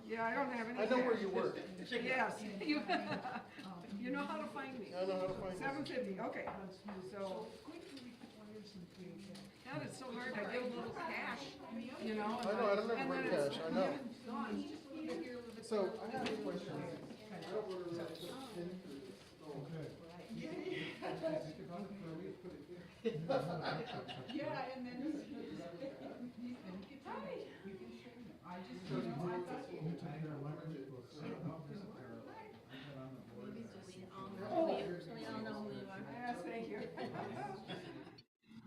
Yeah, I don't have any. I know where cash. you work. Yes, you know how to find me. I know how to find you. 7:50, okay, so. God, it's so hard, I give a little cash, you know. I know, I don't and ever bring then it's cash, I know. gone. So, I have a question. I don't want to Yeah, and then he's hi. I just, you know, I thought We took care of electric books. I don't know if there's a pair. I got on the board. We all know who you are. Yes, thank you.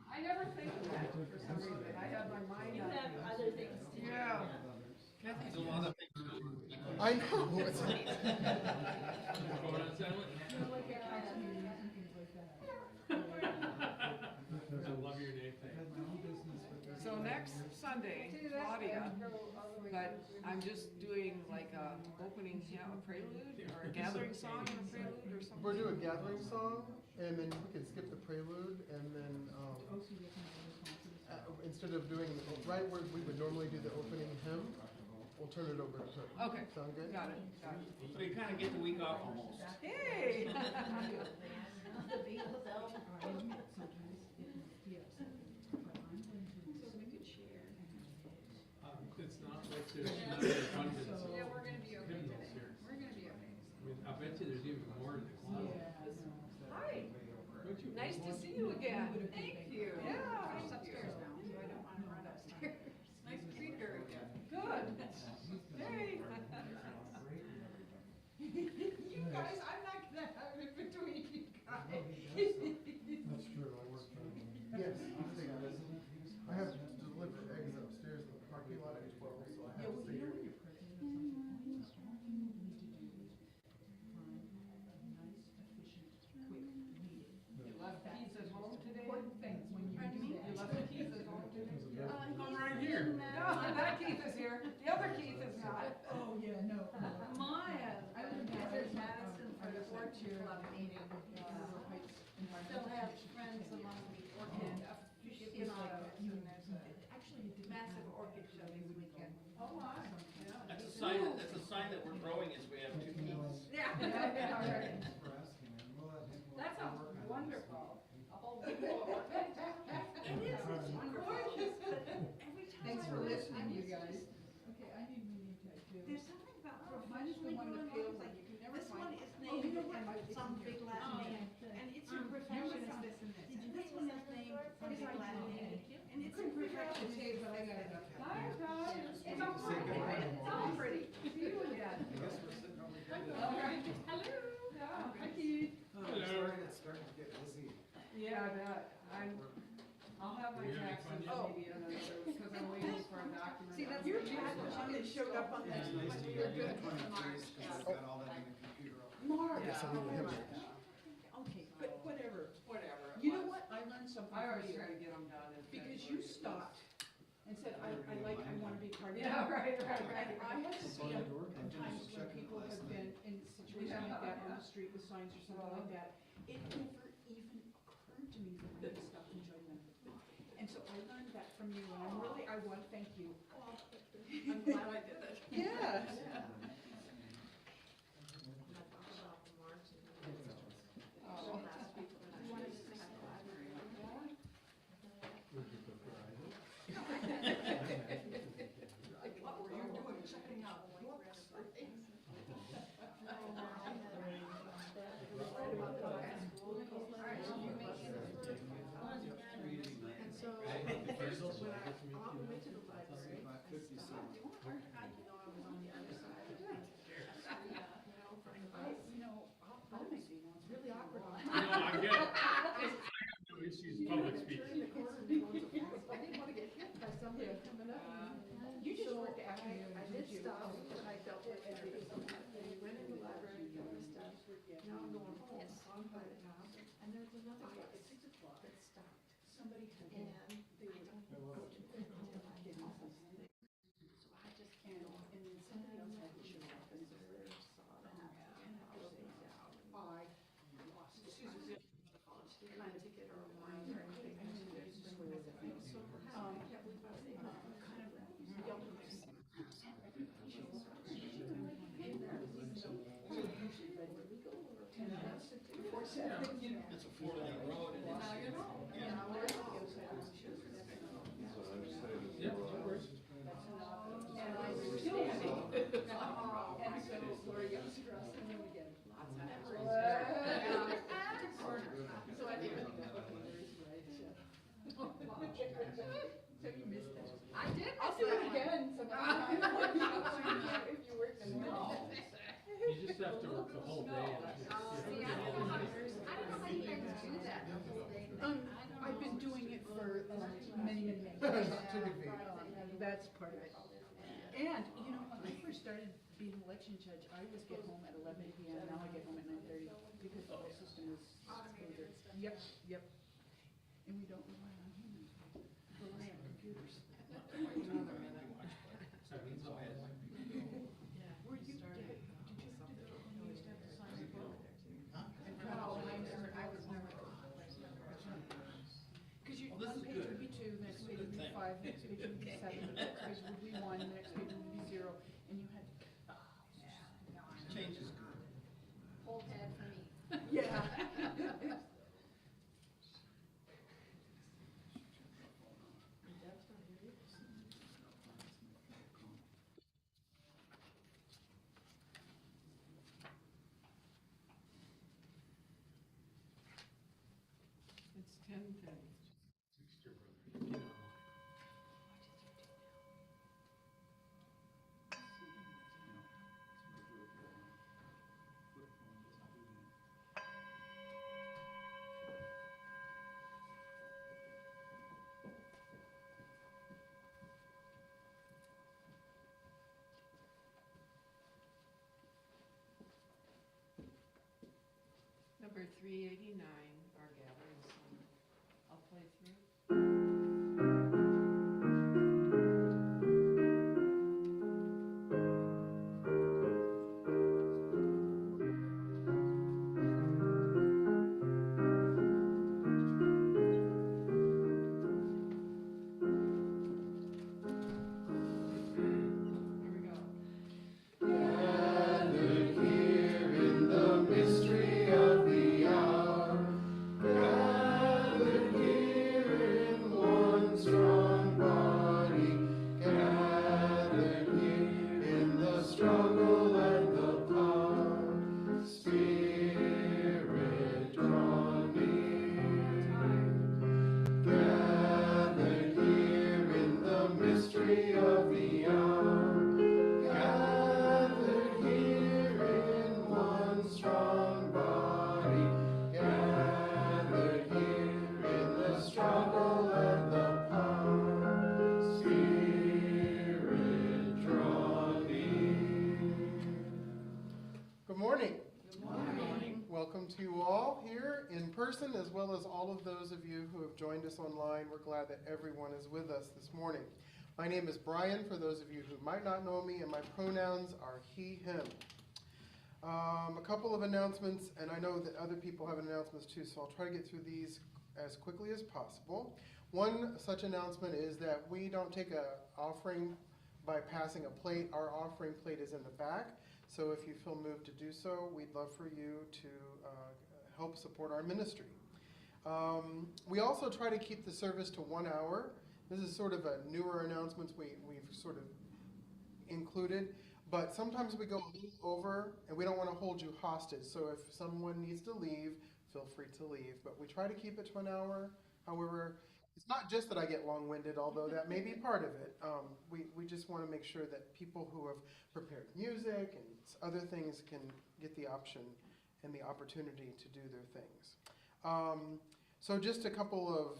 I never think of that for some reason, I have my mind You on have things. other things to do. Yeah. There's a lot of things. I know. It's Going on silent? you know, like at council meetings and things like that. I love your name I thing. had my own business, but there's. So next Sunday, Claudia, but I'm just doing like a opening hymn, a prelude, or a gathering song and a prelude or something. We're doing a gathering song, and then we can skip the prelude, and then, instead of doing, right where we would normally do the opening hymn, we'll turn it over to her. Okay, Sound good? got it, got it. So you kind of get the week off almost. Hey! It's not like there's not abundance of Yeah, we're gonna be okay hymnals today. here. We're gonna be okay. I mean, I bet you there's even more in the closet. Hi, Don't you? nice to see you again. Thank you. Yeah. She's upstairs now, so I don't want to run upstairs. Nice to see her again. Good. Hey. You guys, I'm not gonna have it between you guys. That's true, I worked on. Yes, I have to deliver eggs upstairs in the parking lot at 12, so I have to stay here. You're president of something like that, all you need to do is find a nice, efficient, quick meeting. You left the keys at home today? Important things when you Pardon do me? that. You left the keys at home today? I'm right here. No, that Keith is here. The other Keith is not. Oh, yeah, no. Maya, I live in there's Madison. Madison for the Orchard Club meeting. Still have friends among the orchid, It's like that, you, actually, it didn't. massive orchid show this weekend. Oh, my. That's a sign, that's a sign that we're growing as we have two keys. Yeah. Thanks for asking, and we'll let him. That sounds work on it. wonderful. A whole big bowl of orchids. It is, it's gorgeous, but every time Thanks I for look, listening, I'm you just- guys. Okay, I need my name tag too. There's something about Mine is the professionally one that growing feels orchids, like you can never this find. one is Oh, you know named what? after some big Latin name, and it's in perfection is this and this, and this one is named some big Latin name, and it's in perfection. Tape, but I got it. Hi, guys. It's all pretty, right? It's all pretty. See you again. All right. Hello. Yeah. Hi, Keith. Hello. It's starting to get busy. Yeah, I bet. I'll have my You have any taxes fun maybe in because I'm waiting for a document. See, that's your tax one that showed up on It's that. nice to You're get good. it 20 days because I've got all that in the computer. Mark. Yeah. Okay, but whatever. Whatever. it You know was. what? I learned something I from always you. try to get them done in Because you February. stopped and said, I want to be part of it. Yeah, right. And I have seen times when people have been in a situation like that on the street with signs or something like that. It never even occurred to me that I could stop and join them. And so I learned that from you, and I want to thank you. I'm glad I did it. Yeah. Oh. Like, what were you doing checking out books? And so, when I went to the library, I stopped, you know, I was on the other side of the, I'll make you know, it's really awkward. No, I get it. I have no issues public speaking. I didn't want to get hit by somebody coming up. You just worked after you. I did stop and I dealt with it. We went in the library, got my stuff. Now I'm going home, on by the top, and there's another bus at 6 o'clock that stopped. Somebody had And they were out until I get off of it. So I just can't, and then somebody else had to show up and observe, saw that, and I was out. I lost it. Kind of ticket or a wine or anything, and she just bring with it. So, I can't believe I was able to kind of yell at myself. She whole day. See, I don't know how you guys do that the whole day. I've been doing it for many years. Chicken feed. That's part of it. And, you know, when I first started being election judge, I always get home at 11 p.m. Now I get home at 9:30 because the whole system is smoother. Yep, yep. And we don't rely on humans. We rely on computers. Another minute. Were you, did you used to have to sign a book? No, I was never. Because you, Well, this one is page good. would be 2, next page would be Thing. 5, next page would be 7, next page would be 1, next page would be 0, and you had to. Change is good. Whole head for me. Yeah. It's 10:10. Number 389, our gathering song. I'll play through. Here we go. Gathered here in the mystery of the hour, gathered here in one strong body, gathered here in the struggle and the power, Spirit draw near. Gathered here in the mystery of the hour, gathered here in one strong body, gathered here in the struggle and the power, Spirit draw near. Good morning. Good morning. Welcome to you all here in person, as well as all of those of you who have joined us online. We're glad that everyone is with us this morning. My name is Bryan, for those of you who might not know me, and my pronouns are he, him. A couple of announcements, and I know that other people have announcements too, so I'll try to get through these as quickly as possible. One such announcement is that we don't take an offering by passing a plate. Our offering plate is in the back, so if you feel moved to do so, we'd love for you to help support our ministry. We also try to keep the service to 1 hour. This is sort of a newer announcement we've sort of included, but sometimes we go a little over and we don't want to hold you hostage. So if someone needs to leave, feel free to leave, but we try to keep it to an hour. However, it's not just that I get long-winded, although that may be part of it. We just want to make sure that people who have prepared music and other things can get the option and the opportunity to do their things. So just a couple of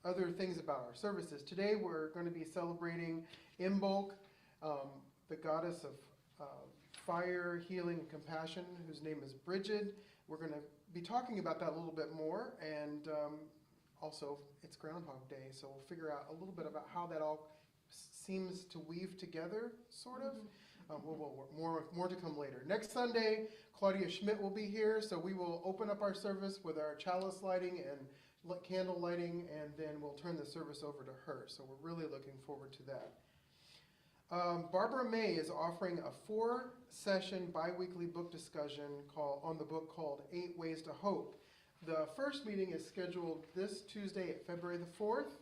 other things about our services. Today we're going to be celebrating Imbolc, the goddess of fire, healing, and compassion, whose name is Bridget. We're going to be talking about that a little bit more, and also it's Groundhog Day, so we'll figure out a little bit about how that all seems to weave together, sort of. More to come later. Next Sunday, Claudia Schmidt will be here, so we will open up our service with our chalice lighting and candle lighting, and then we'll turn the service over to her. So we're really looking forward to that. Barbara May is offering a 4-session bi-weekly book discussion on the book called 8 Ways to Hope. The first meeting is scheduled this Tuesday at February the 4th.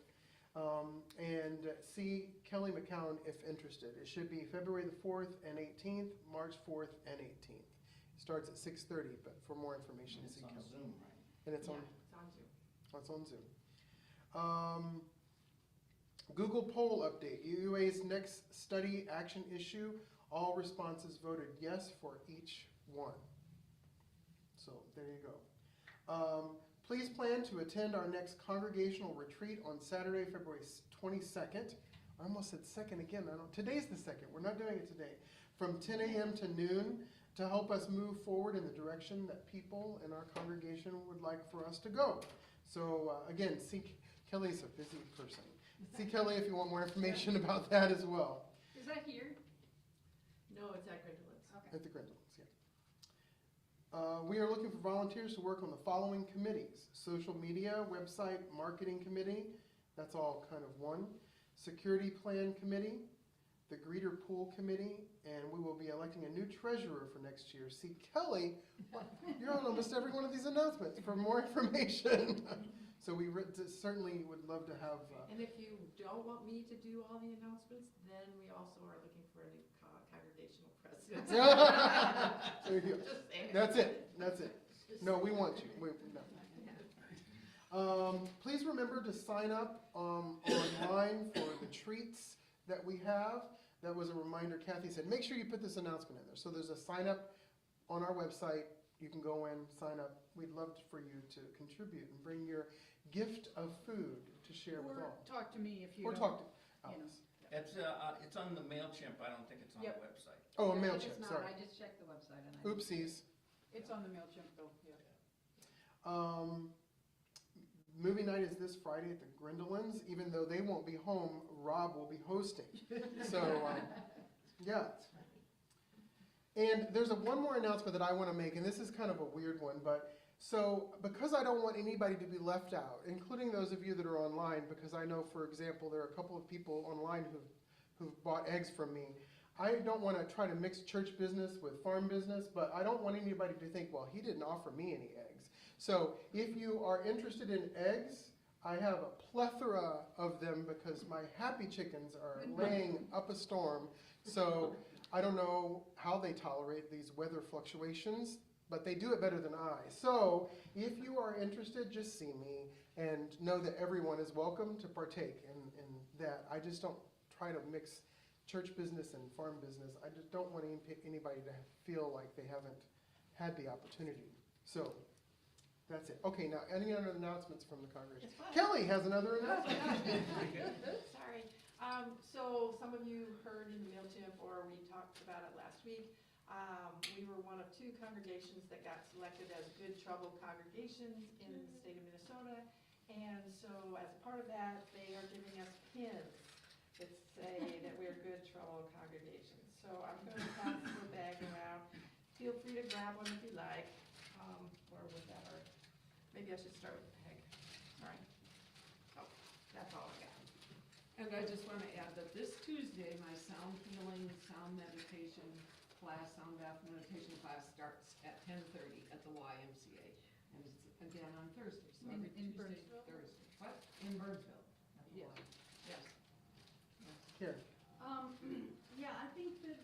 And see Kelly McCown if interested. It should be February the 4th and 18th, March 4th and 18th. It starts at 6:30, but for more information, It's see on Kelly. Zoom, right? And it's on, It's on Zoom. it's on Zoom. Google poll update. UUA's next study action issue. All responses voted yes for each one. So there you go. Please plan to attend our next congregational retreat on Saturday, February 22nd. I almost said second again. Today's the second. We're not doing it today. From 10 a.m. to noon to help us move forward in the direction that people in our congregation would like for us to go. So again, Kelly's a busy person. See Kelly if you want more information about that as well. Is that here? No, it's at Grindelin's. Okay. At the Grindles, yeah. We are looking for volunteers to work on the following committees: social media, website, marketing committee, that's all kind of one, security plan committee, the greeter pool committee, and we will be electing a new treasurer for next year. See, Kelly, you're on almost every one of these announcements for more information. So we certainly would love to have. And if you don't want me to do all the announcements, then we also are looking for a new congregational president. There you go. Just saying. That's it. That's it. No, we want you. No. Please remember to sign up online for the treats that we have. That was a reminder Kathy said. Make sure you put this announcement in there. So there's a sign up on our website. You can go in, sign up. We'd love for you to contribute and bring your gift of food to share with Or all. talk to me if you Or don't. talk to you know. Alex. It's on the MailChimp, I don't think it's on the Yep. website. Oh, a Yeah, MailChimp, It's not, sorry. I just checked the website and I. Oopsies. It's on the MailChimp though, yeah. Movie night is this Friday at the Grindelins. Even though they won't be home, Rob will be hosting. So, yeah. And there's one more announcement that I want to make, and this is kind of a weird one, but so because I don't want anybody to be left out, including those of you that are online, because I know, for example, there are a couple of people online who've bought eggs from me. I don't want to try to mix church business with farm business, but I don't want anybody to think, well, he didn't offer me any eggs. So if you are interested in eggs, I have a plethora of them because my happy chickens are laying up a storm. So I don't know how they tolerate these weather fluctuations, but they do it better than I. So if you are interested, just see me and know that everyone is welcome to partake in that. I just don't try to mix church business and farm business. I just don't want anybody to feel like they haven't had the opportunity. So that's it. Okay, now any other announcements from the congregation? Kelly has another announcement. Sorry. So some of you heard in the MailChimp, or we talked about it last week. We were one of 2 congregations that got selected as Good Trouble congregations in the state of Minnesota. And so as a part of that, they are giving us pins that say that we're Good Trouble congregations. So I'm going to pass the bag around. Feel free to grab one if you like, or whatever. Maybe I should start with Peg. Sorry. Oh, that's all I got. And I just want to add that this Tuesday, my sound healing, sound meditation class, sound bath meditation class starts at 10:30 at the YMCA. And it's again on Thursday, so every In Tuesday, Burnsville? Thursday. What? In Burnsville. Yes, yes. Here. Yeah, I think that,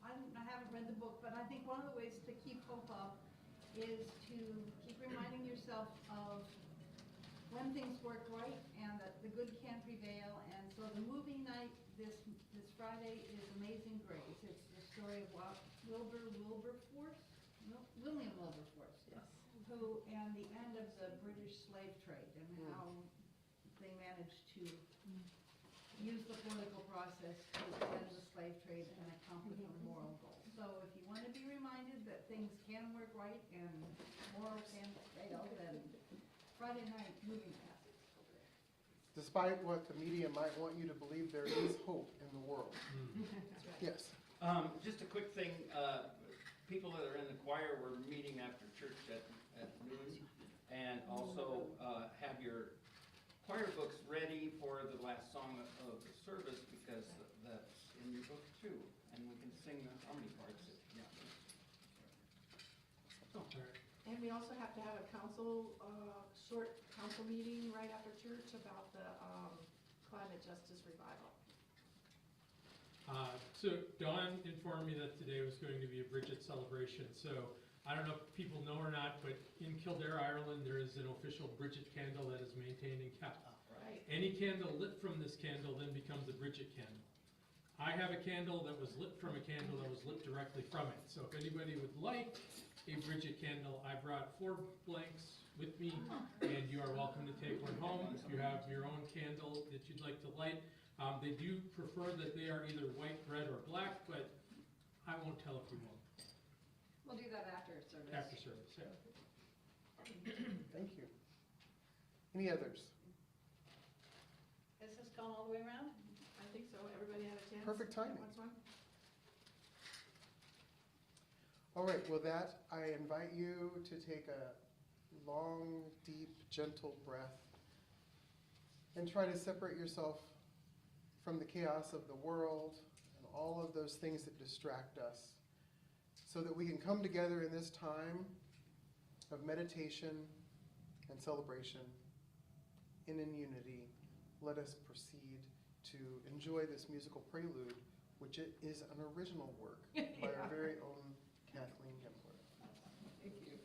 I haven't read the book, but I think one of the ways to keep hope up is to keep reminding yourself of when things work right and that the good can prevail. And so the movie night this Friday is Amazing Grace. It's the story of William Wilberforce. Yes. Who, and the end of the British slave trade and how they managed to use the political process to end the slave trade and accomplish a moral goal. So if you want to be reminded that things can work right and moral can fail, then Friday night movie night. Despite what the media might want you to believe, there is hope in the world. That's right. Yes. Just a quick thing, people that are in the choir were meeting after church at noon, and also have your choir books ready for the last song of the service, because that's in your book too, and we can sing the harmony parts if you want. And we also have to have a short council meeting right after church about the climate justice revival. So Dawn informed me that today was going to be a Bridget celebration. So I don't know if people know or not, but in Kildare, Ireland, there is an official Bridget candle that is maintained and kept. Right. Any candle lit from this candle then becomes a Bridget candle. I have a candle that was lit from a candle that was lit directly from it. So if anybody would like a Bridget candle. I brought 4 blanks with me, and you are welcome to take one home if you have your own candle that you'd like to light. They do prefer that they are either white, red, or black, but I won't tell if you won't. We'll do that after service. After service, yeah. Thank you. Any others? Has this gone all the way around? I think so, everybody had a chance? Perfect timing. What's one? All right, with that, I invite you to take a long, deep, gentle breath and try to separate yourself from the chaos of the world and all of those things that distract us so that we can come together in this time of meditation and celebration and in unity. Let us proceed to enjoy this musical prelude, which it is an original work by our very own Kathleen Gimpler. Thank you.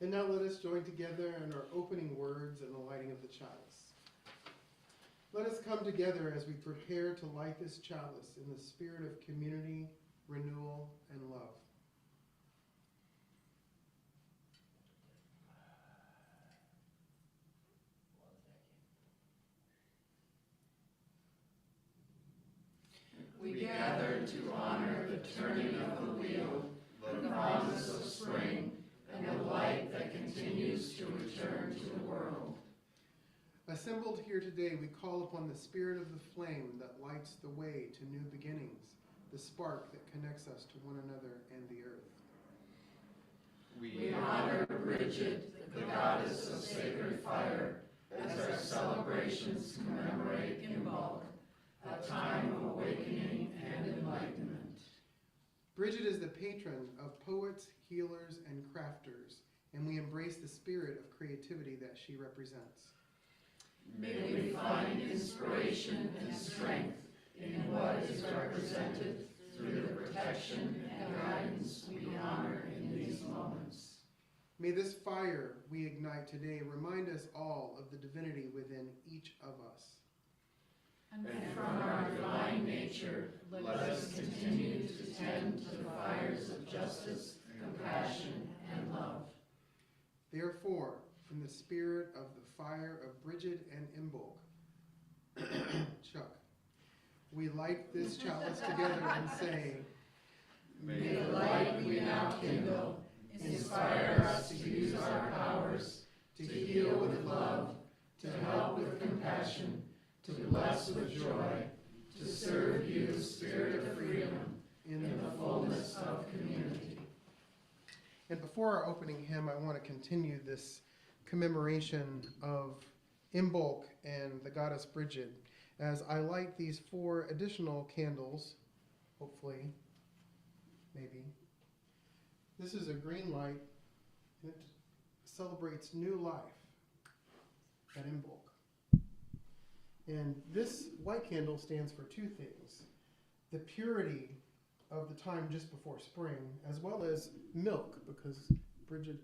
And now let us join together in our opening words and the lighting of the chalice. Let us come together as we prepare to light this chalice in the spirit of community, renewal, and love. We gather to honor the turning of the wheel, the promise of spring, and the light that continues to return to the world. Assembled here today, we call upon the spirit of the flame that lights the way to new beginnings, the spark that connects us to one another and the earth. We honor Bridget, the goddess of sacred fire, as our celebrations commemorate Imbolc, a time of awakening and enlightenment. Bridget is the patron of poets, healers, and crafters, and we embrace the spirit of creativity that she represents. May we find inspiration and strength in what is represented through the protection and guidance we honor in these moments. May this fire we ignite today remind us all of the divinity within each of us. And from our divine nature, let us continue to tend to the fires of justice, compassion, and love. Therefore, in the spirit of the fire of Bridget and Imbolc, Chuck, we light this chalice together and say, May the light we now kindle inspire us to use our powers to heal with love, to help with compassion, to bless with joy, to serve you, Spirit of freedom, in the fullness of community. And before our opening hymn, I want to continue this commemoration of Imbolc and the goddess Bridget as I light these 4 additional candles, hopefully, maybe. This is a green light. It celebrates new life at Imbolc. And this white candle stands for two things: the purity of the time just before spring, as well as milk, because Bridget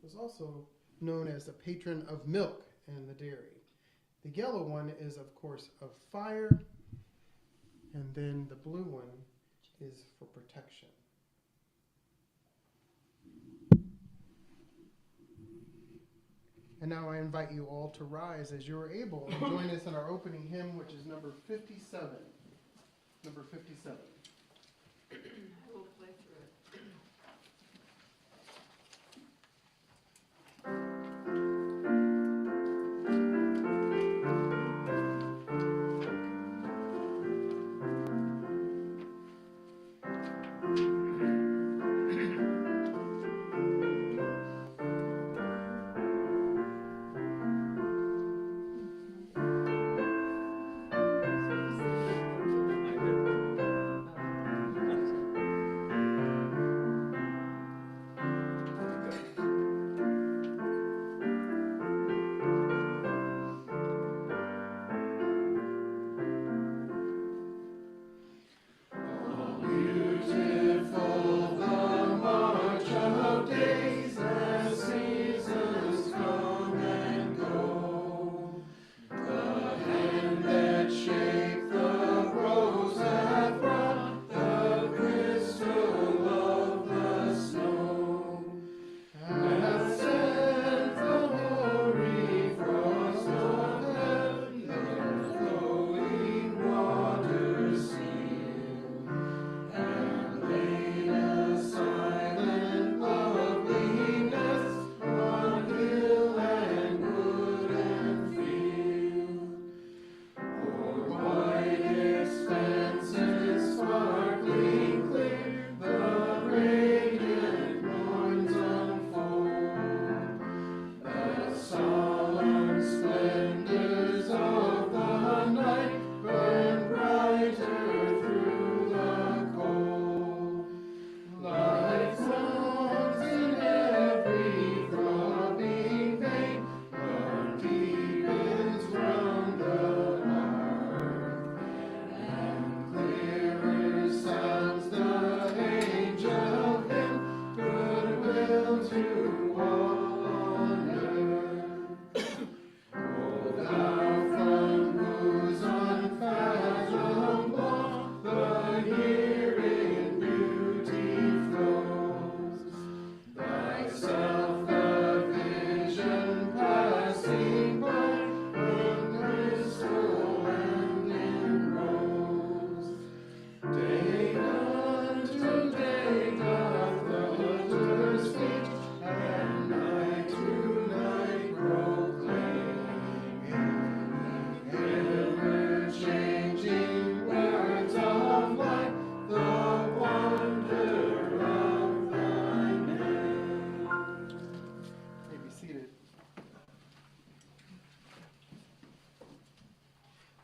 was also known as the patron of milk and the dairy. The yellow one is, of course, of fire, and then the blue one is for protection. And now I invite you all to rise as you are able and join us in our opening hymn, which is number 57. Number 57. I will play through it.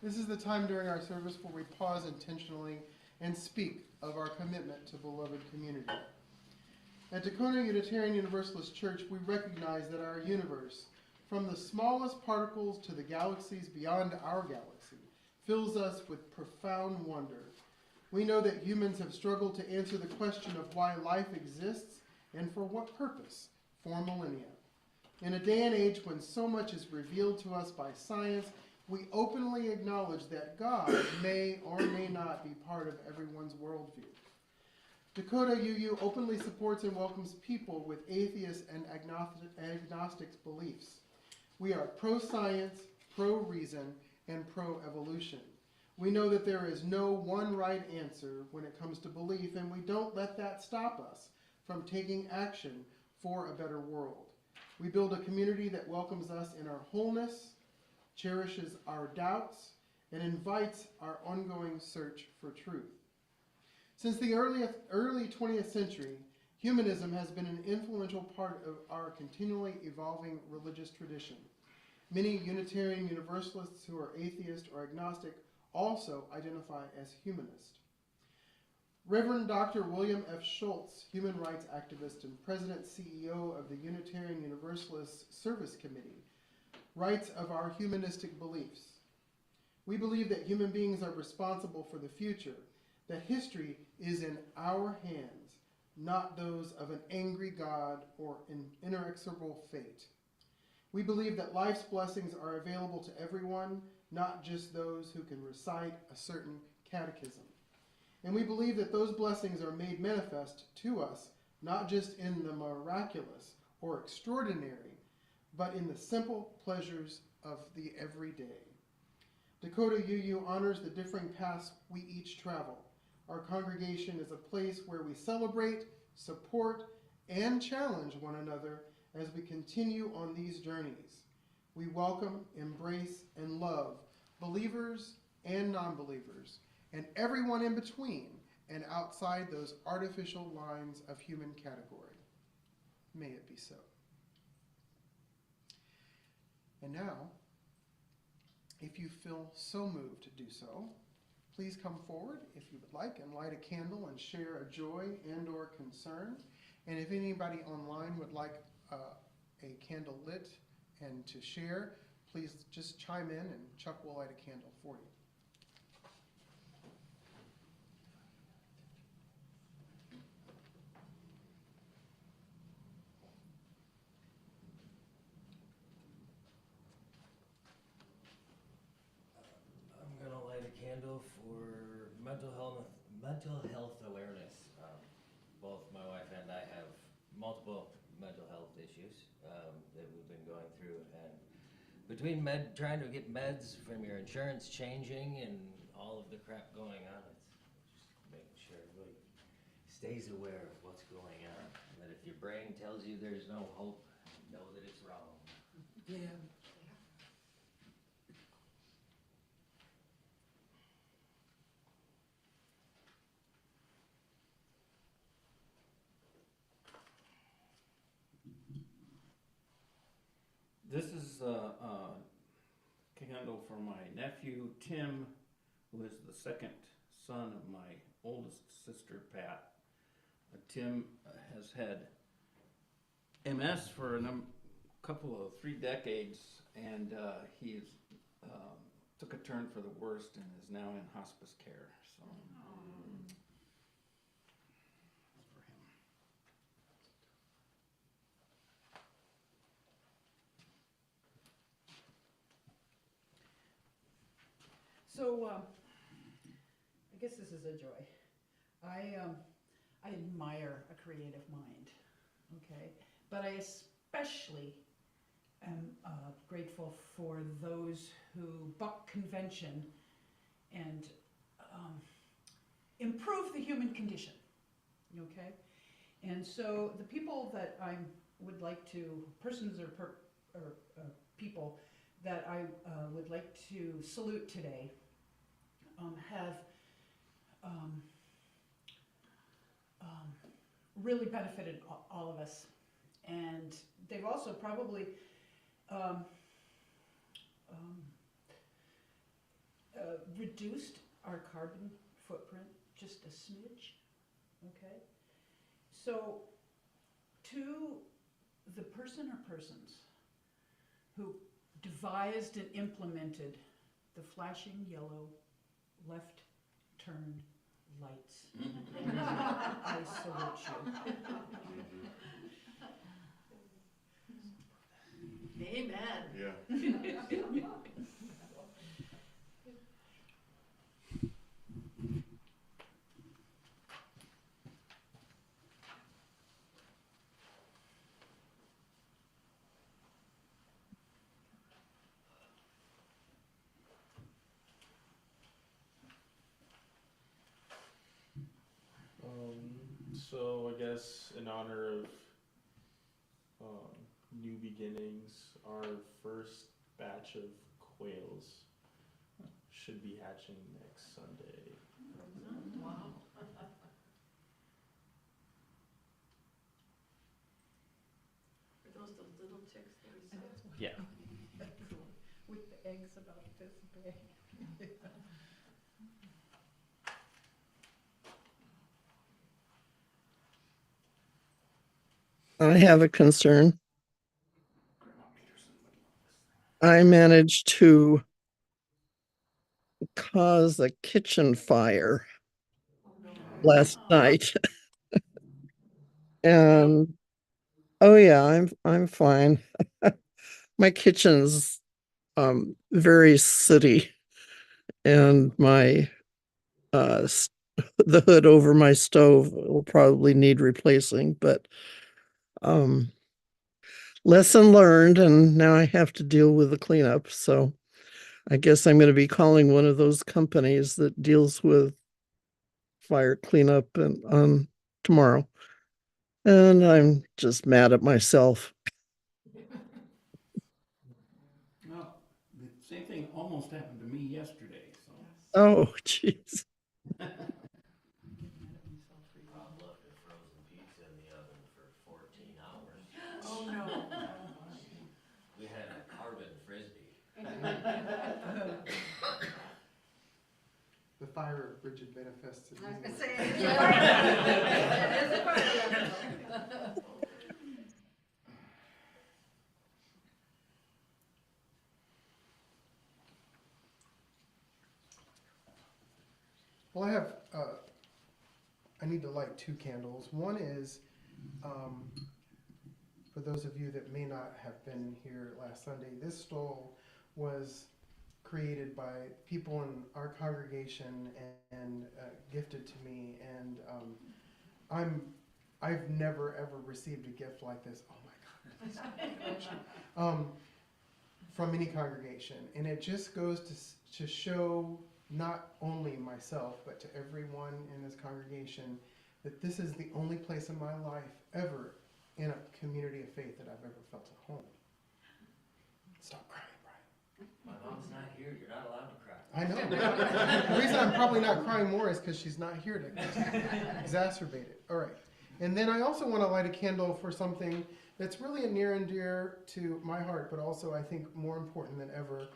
This is the time during our service where we pause intentionally and speak of our commitment to beloved community. At Dakota Unitarian Universalist Church, we recognize that our universe, from the smallest particles to the galaxies beyond our galaxy, fills us with profound wonder. We know that humans have struggled to answer the question of why life exists and for what purpose for millennia. In a day and age when so much is revealed to us by science, we openly acknowledge that God may or may not be part of everyone's worldview. Dakota UU openly supports and welcomes people with atheist and agnostic beliefs. We are pro-science, pro-reason, and pro-evolution. We know that there is no one right answer when it comes to belief, and we don't let that stop us from taking action for a better world. We build a community that welcomes us in our wholeness, cherishes our doubts, and invites our ongoing search for truth. Since the early 20th century, humanism has been an influential part of our continually evolving religious tradition. Many Unitarian Universalists who are atheist or agnostic also identify as humanist. Reverend Dr. William F. Schultz, human rights activist and president CEO of the Unitarian Universalist Service Committee, writes of our humanistic beliefs. We believe that human beings are responsible for the future, that history is in our hands, not those of an angry God or an inexorable fate. We believe that life's blessings are available to everyone, not just those who can recite a certain catechism. And we believe that those blessings are made manifest to us, not just in the miraculous or extraordinary, but in the simple pleasures of the everyday. Dakota UU honors the differing paths we each travel. Our congregation is a place where we celebrate, support, and challenge one another as we continue on these journeys. We welcome, embrace, and love believers and non-believers, and everyone in between and outside those artificial lines of human category. May it be so. And now, if you feel so moved to do so, please come forward if you would like and light a candle and share a joy and or concern. And if anybody online would like a candle lit and to share, please just chime in and Chuck will light a candle for you. I'm gonna light a candle for mental health awareness. Both my wife and I have multiple mental health issues that we've been going through, and between trying to get meds from your insurance changing and all of the crap going on, it's just making sure everybody stays aware of what's going on. And that if your brain tells you there's no hope, know that it's wrong. Yeah. This is a candle for my nephew, Tim, who is the second son of my oldest sister, Pat. Tim has had MS for a couple of 3 decades, and he took a turn for the worst and is now in hospice care. So. So, I guess this is a joy. I admire a creative mind, okay? But I especially am grateful for those who buck convention and improve the human condition, okay? And so the people that I would like to, persons or people that I would like to salute today have really benefited all of us. And they've also probably reduced our carbon footprint just a smidge, okay? So to the person or persons who devised and implemented the flashing yellow left turn lights, I salute you. Amen. Yeah. So I guess in honor of new beginnings, our first batch of quails should be hatching next Sunday. Wow. Are those the little chicks that we saw? Yeah. With the eggs about this big. I have a concern. I managed to cause a kitchen fire last night. And oh yeah, I'm fine. My kitchen's very sooty, and my the hood over my stove will probably need replacing, but um lesson learned, and now I have to deal with the cleanup. So I guess I'm going to be calling one of those companies that deals with fire cleanup and tomorrow. And I'm just mad at myself. Well, the same thing almost happened to me yesterday, so. Oh, jeez. Rob left a frozen pizza in the oven for 14 hours. Oh, no. We had a carbon frisbee. The fire of Bridget manifests. I was gonna say, it is a fire. It is a fire. Well, I need to light 2 candles. One is, for those of you that may not have been here last Sunday, this stole was created by people in our congregation and gifted to me. And I've never ever received a gift like this. Oh my God. From any congregation. And it just goes to show not only myself, but to everyone in this congregation, that this is the only place in my life ever in a community of faith that I've ever felt at home. Stop crying, Brian. My mom's not here, you're not allowed to cry. I know. The reason I'm probably not crying more is because she's not here to exacerbate it. All right. And then I also want to light a candle for something that's really near and dear to my heart, but also I think more important than ever.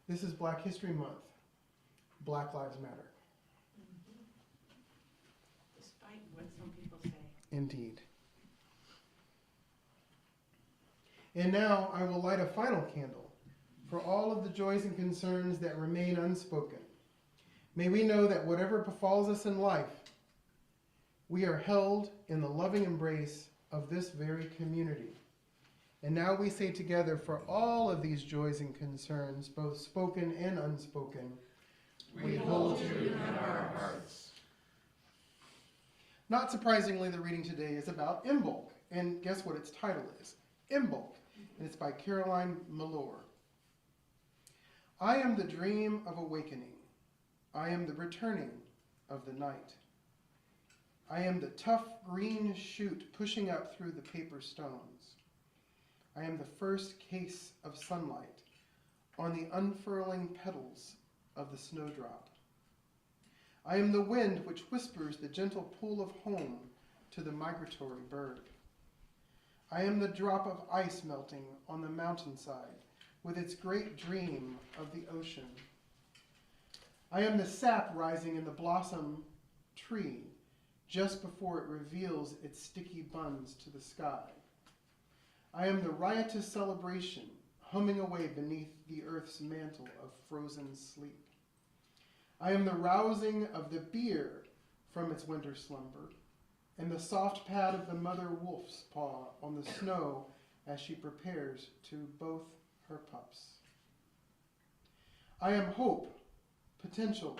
This is Black History Month. Black Lives Matter. Despite what some people say. Indeed. And now I will light a final candle for all of the joys and concerns that remain unspoken. May we know that whatever befalls us in life, we are held in the loving embrace of this very community. And now we say together, for all of these joys and concerns, both spoken and unspoken, we hold you in our hearts. Not surprisingly, the reading today is about Imbolc. And guess what its title is? Imbolc. And it's by Caroline Malore. I am the dream of awakening. I am the returning of the night. I am the tough green shoot pushing up through the paper stones. I am the first case of sunlight on the unfurling petals of the snowdrop. I am the wind which whispers the gentle pull of home to the migratory bird. I am the drop of ice melting on the mountainside with its great dream of the ocean. I am the sap rising in the blossom tree just before it reveals its sticky buns to the sky. I am the riotous celebration humming away beneath the earth's mantle of frozen sleep. I am the rousing of the beer from its winter slumber, and the soft pad of the mother wolf's paw on the snow as she prepares to both her pups. I am hope, potential,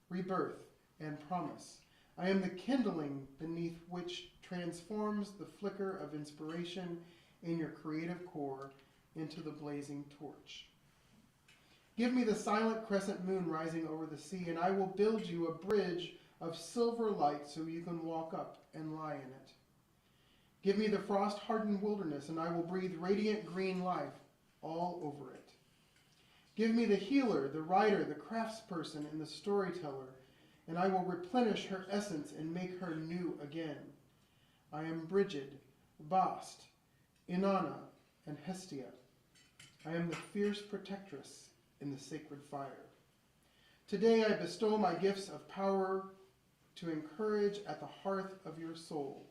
rebirth, and promise. I am the kindling beneath which transforms the flicker of inspiration in your creative core into the blazing torch. Give me the silent crescent moon rising over the sea, and I will build you a bridge of silver light so you can walk up and lie in it. Give me the frost-hardened wilderness, and I will breathe radiant green life all over it. Give me the healer, the writer, the craftsperson, and the storyteller, and I will replenish her essence and make her new again. I am Brigid, Bast, Inanna, and Hestia. I am the fierce protectress in the sacred fire. Today I bestow my gifts of power to encourage at the hearth of your soul,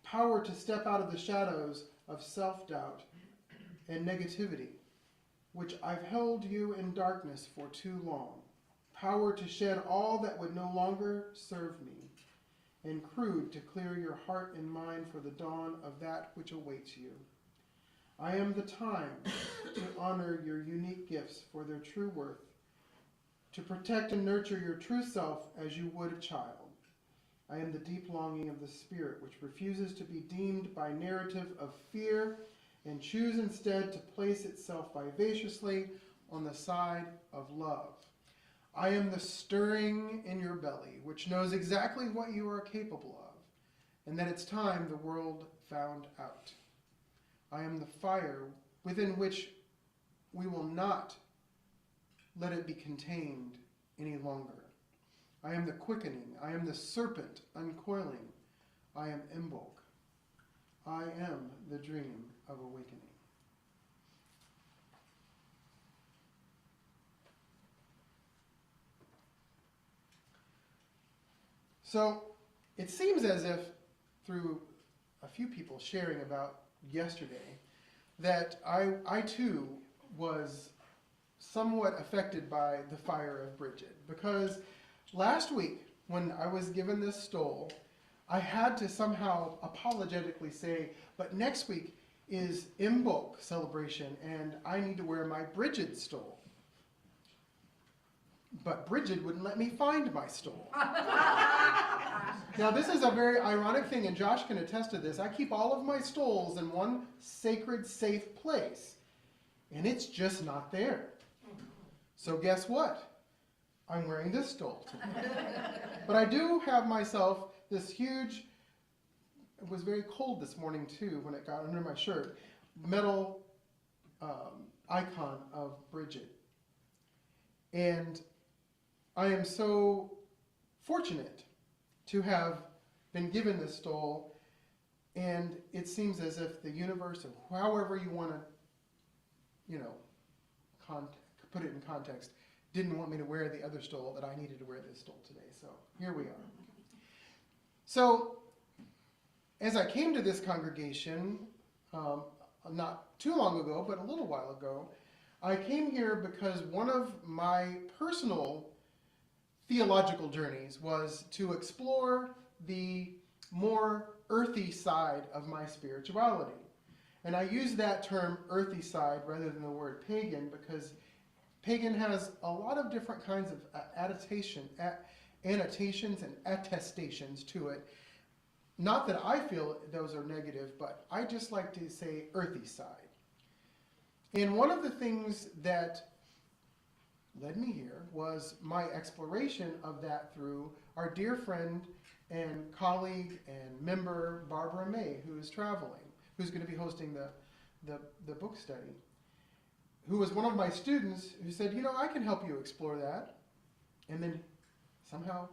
power to step out of the shadows of self-doubt and negativity, which I've held you in darkness for too long, power to shed all that would no longer serve me, and crude to clear your heart and mind for the dawn of that which awaits you. I am the time to honor your unique gifts for their true worth, to protect and nurture your true self as you would a child. I am the deep longing of the spirit which refuses to be deemed by narrative of fear and choose instead to place itself vivaciously on the side of love. I am the stirring in your belly which knows exactly what you are capable of and that it's time the world found out. I am the fire within which we will not let it be contained any longer. I am the quickening. I am the serpent uncoiling. I am Imbolc. I am the dream of awakening. So it seems as if through a few people sharing about yesterday that I too was somewhat affected by the fire of Bridget, because last week when I was given this stole, I had to somehow apologetically say, but next week is Imbolc celebration and I need to wear my Bridget stole. But Bridget wouldn't let me find my stole. Now this is a very ironic thing, and Josh can attest to this. I keep all of my stoles in one sacred, safe place, and it's just not there. So guess what? I'm wearing this stole today. But I do have myself this huge, it was very cold this morning too when it got under my shirt, metal icon of Bridget. And I am so fortunate to have been given this stole, and it seems as if the universe, or however you want to, put it in context, didn't want me to wear the other stole, that I needed to wear this stole today. So here we are. So as I came to this congregation, not too long ago, but a little while ago, I came here because one of my personal theological journeys was to explore the more earthy side of my spirituality. And I use that term earthy side rather than the word pagan because pagan has a lot of different kinds of annotations and attestations to it. Not that I feel those are negative, but I just like to say earthy side. And one of the things that led me here was my exploration of that through our dear friend and colleague and member Barbara May, who is traveling, who's going to be hosting the book study, who was one of my students who said, I can help you explore that. And then somehow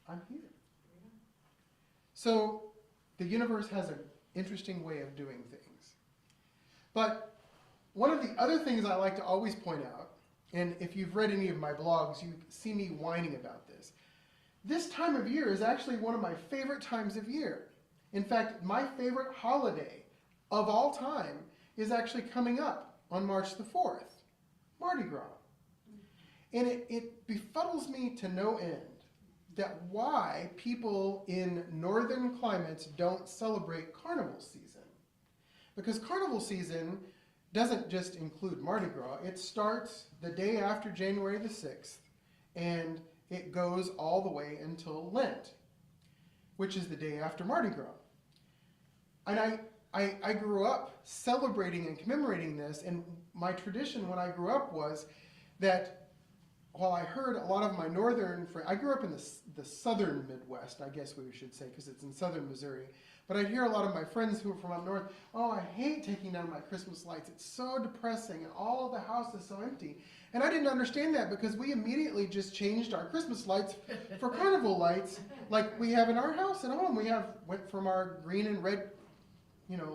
I'm here. So the universe has an interesting way of doing things. But one of the other things I like to always point out, and if you've read any of my blogs, you see me whining about this. This time of year is actually one of my favorite times of year. In fact, my favorite holiday of all time is actually coming up on March the 4th, Mardi Gras. And it befuddles me to no end that why people in northern climates don't celebrate carnival season. Because carnival season doesn't just include Mardi Gras. It starts the day after January the 6th, and it goes all the way until Lent, which is the day after Mardi Gras. And I grew up celebrating and commemorating this, and my tradition when I grew up was that while I heard a lot of my northern friends, I grew up in the southern Midwest, I guess we should say, because it's in southern Missouri, but I'd hear a lot of my friends who were from up north, oh, I hate taking down my Christmas lights. It's so depressing, and all of the house is so empty. And I didn't understand that because we immediately just changed our Christmas lights for carnival lights like we have in our house at home. We went from our green and red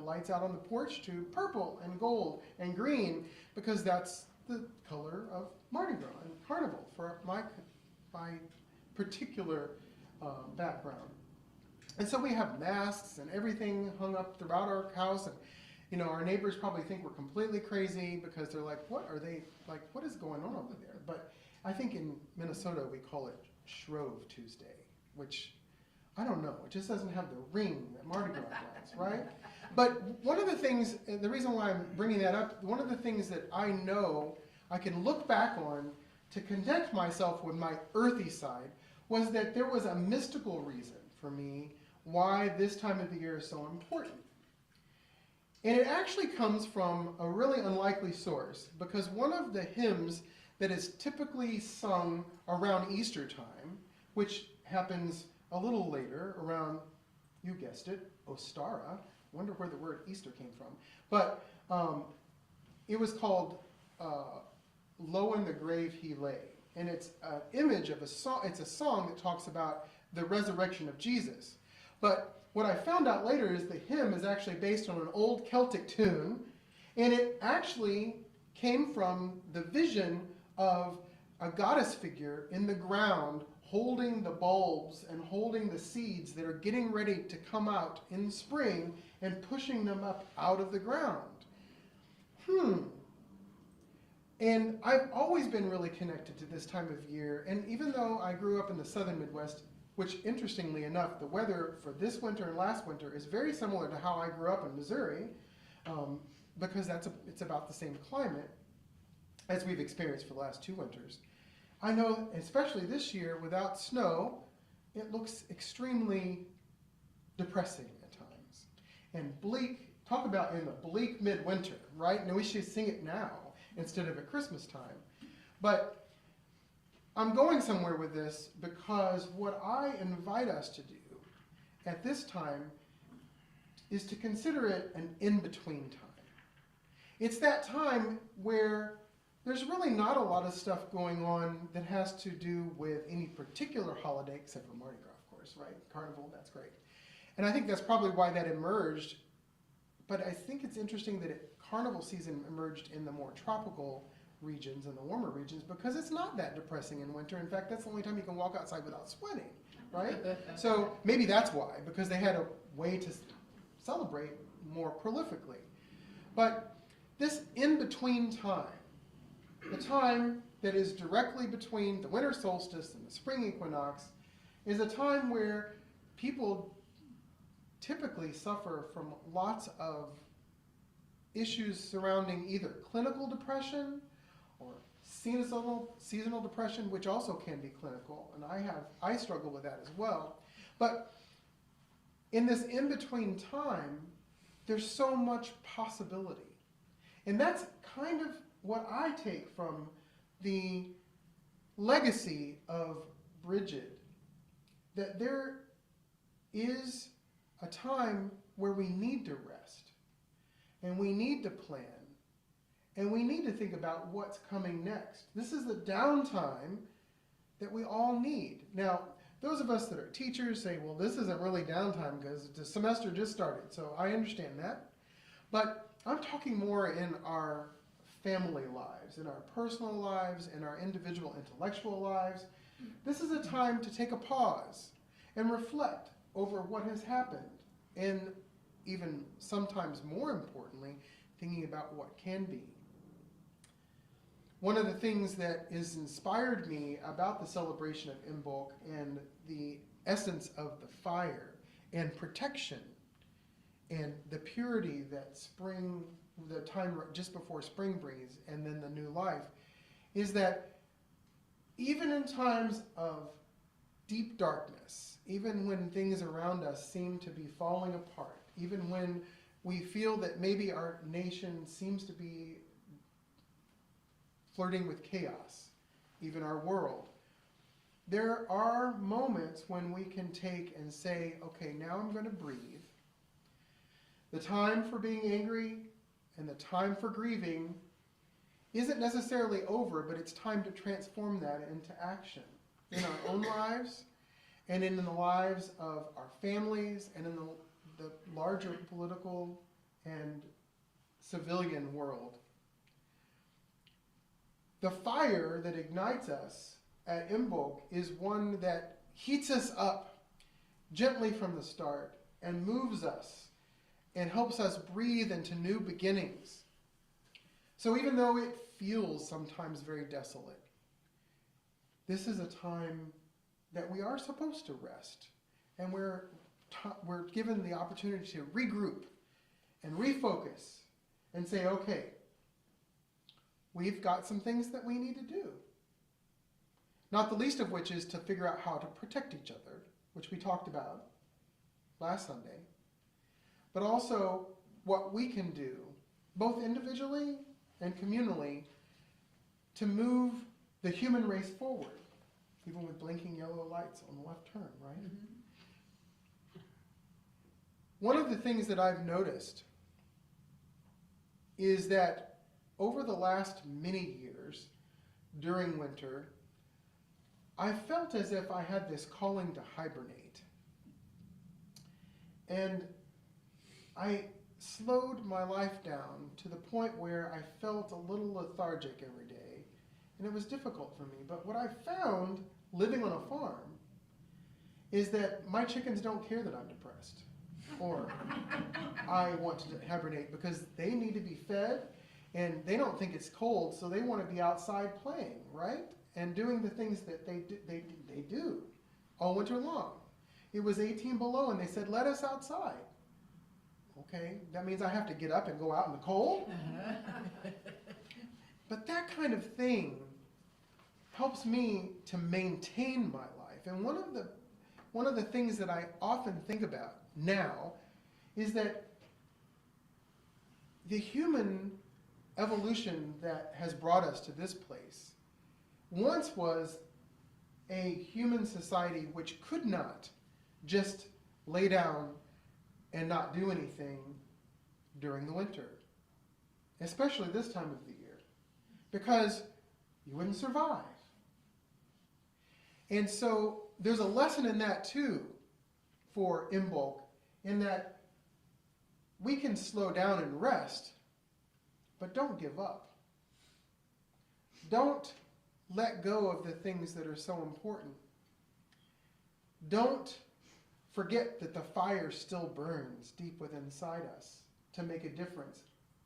lights out on the porch to purple and gold and green because that's the color of Mardi Gras and Carnival for my particular background. And so we have masks and everything hung up throughout our house, and our neighbors probably think we're completely crazy because they're like, what are they, like, what is going on over there? But I think in Minnesota we call it Shrove Tuesday, which, I don't know, it just doesn't have the ring that Mardi Gras does, right? But one of the things, the reason why I'm bringing that up, one of the things that I know I can look back on to connect myself with my earthy side was that there was a mystical reason for me why this time of the year is so important. And it actually comes from a really unlikely source, because one of the hymns that is typically sung around Easter time, which happens a little later, around, you guessed it, Ostara. Wonder where the word Easter came from. But it was called Low in the Grave He Lay. And it's an image of a song, it's a song that talks about the resurrection of Jesus. But what I found out later is the hymn is actually based on an old Celtic tune, and it actually came from the vision of a goddess figure in the ground holding the bulbs and holding the seeds that are getting ready to come out in spring and pushing them up out of the ground. And I've always been really connected to this time of year, and even though I grew up in the southern Midwest, which interestingly enough, the weather for this winter and last winter is very similar to how I grew up in Missouri, because it's about the same climate as we've experienced for the last 2 winters. I know, especially this year, without snow, it looks extremely depressing at times. And bleak, talk about in the bleak midwinter, right? And we should sing it now instead of at Christmas time. But I'm going somewhere with this because what I invite us to do at this time is to consider it an in-between time. It's that time where there's really not a lot of stuff going on that has to do with any particular holiday, except for Mardi Gras, of course, right? Carnival, that's great. And I think that's probably why that emerged. But I think it's interesting that Carnival season emerged in the more tropical regions and the warmer regions, because it's not that depressing in winter. In fact, that's the only time you can walk outside without sweating, right? So maybe that's why, because they had a way to celebrate more prolifically. But this in-between time, the time that is directly between the winter solstice and the spring equinox, is a time where people typically suffer from lots of issues surrounding either clinical depression or seasonal depression, which also can be clinical, and I struggle with that as well. But in this in-between time, there's so much possibility. And that's kind of what I take from the legacy of Bridget, that there is a time where we need to rest, and we need to plan, and we need to think about what's coming next. This is the downtime that we all need. Now, those of us that are teachers say, well, this isn't really downtime because the semester just started, so I understand that. But I'm talking more in our family lives, in our personal lives, in our individual intellectual lives. This is a time to take a pause and reflect over what has happened, and even sometimes more importantly, thinking about what can be. One of the things that has inspired me about the celebration of Imbolc and the essence of the fire and protection and the purity that spring, the time just before spring brings, and then the new life, is that even in times of deep darkness, even when things around us seem to be falling apart, even when we feel that maybe our nation seems to be flirting with chaos, even our world, there are moments when we can take and say, okay, now I'm going to breathe. The time for being angry and the time for grieving isn't necessarily over, but it's time to transform that into action in our own lives and in the lives of our families and in the larger political and civilian world. The fire that ignites us at Imbolc is one that heats us up gently from the start and moves us and helps us breathe into new beginnings. So even though it feels sometimes very desolate, this is a time that we are supposed to rest, and we're given the opportunity to regroup and refocus and say, okay, we've got some things that we need to do. Not the least of which is to figure out how to protect each other, which we talked about last Sunday, but also what we can do, both individually and communally, to move the human race forward, even with blinking yellow lights on the left turn, right? Mm-hmm. One of the things that I've noticed is that over the last many years, during winter, I felt as if I had this calling to hibernate. And I slowed my life down to the point where I felt a little lethargic every day, and it was difficult for me. But what I found living on a farm is that my chickens don't care that I'm depressed or I want to hibernate, because they need to be fed and they don't think it's cold, so they want to be outside playing, right? And doing the things that they do all winter long. It was 18 below and they said, let us outside. Okay, that means I have to get up and go out in the cold? But that kind of thing helps me to maintain my life. And one of the things that I often think about now is that the human evolution that has brought us to this place once was a human society which could not just lay down and not do anything during the winter, especially this time of the year, because you wouldn't survive. And so there's a lesson in that too for Imbolc, in that we can slow down and rest, but don't give up. Don't let go of the things that are so important. Don't forget that the fire still burns deep within inside us to make a difference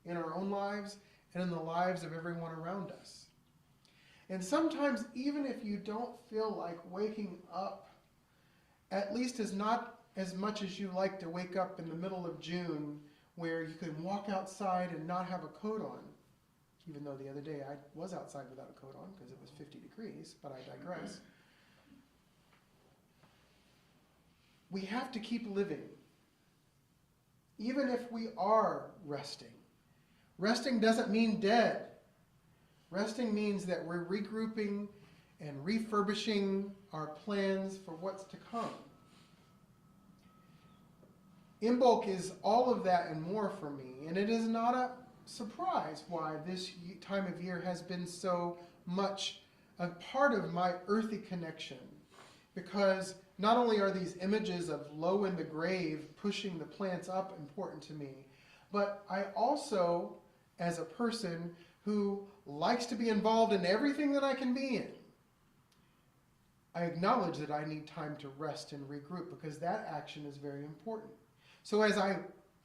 in our own lives and in the lives of everyone around us. And sometimes, even if you don't feel like waking up, at least not as much as you like to wake up in the middle of June, where you can walk outside and not have a coat on, even though the other day I was outside without a coat on because it was 50 degrees, but I digress. We have to keep living, even if we are resting. Resting doesn't mean dead. Resting means that we're regrouping and refurbishing our plans for what's to come. Imbolc is all of that and more for me, and it is not a surprise why this time of year has been so much a part of my earthy connection, because not only are these images of low in the grave pushing the plants up important to me, but I also, as a person who likes to be involved in everything that I can be in, I acknowledge that I need time to rest and regroup, because that action is very important. So as I